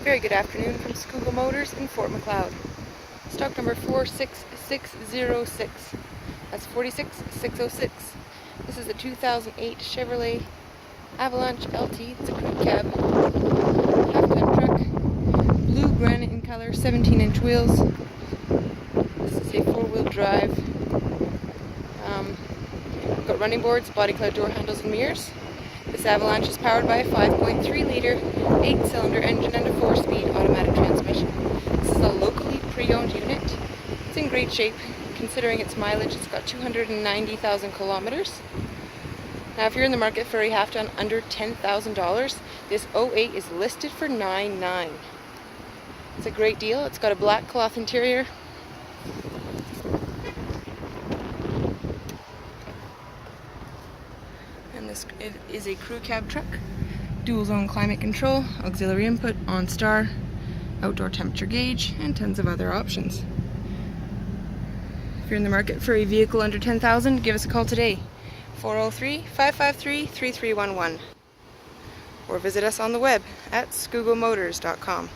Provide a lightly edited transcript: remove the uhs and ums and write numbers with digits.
Very good afternoon from Scougall Motors in Fort Macleod. Stock number 46606. That's 46606. This is a 2008 Chevrolet Avalanche LT. It's a crew cab, half-ton truck, blue granite in color, 17-inch wheels. This is a four-wheel drive. Got running boards, body cloud door handles and mirrors. This Avalanche is powered by a 5.3-liter 8-cylinder engine and a 4-speed automatic transmission. This is a locally pre-owned unit. It's in great shape considering its mileage. It's got 290,000 kilometers. Now if you're in the market for a half-ton under $10,000, this 08 is listed for $9,900. It's a great deal. It's got a black cloth interior. And this is a crew cab truck, dual zone climate control, auxiliary input, OnStar, outdoor temperature gauge, and tons of other options. If you're in the market for a vehicle under $10,000, give us a call today, 403-553-3311, or visit us on the web at scougallmotors.com.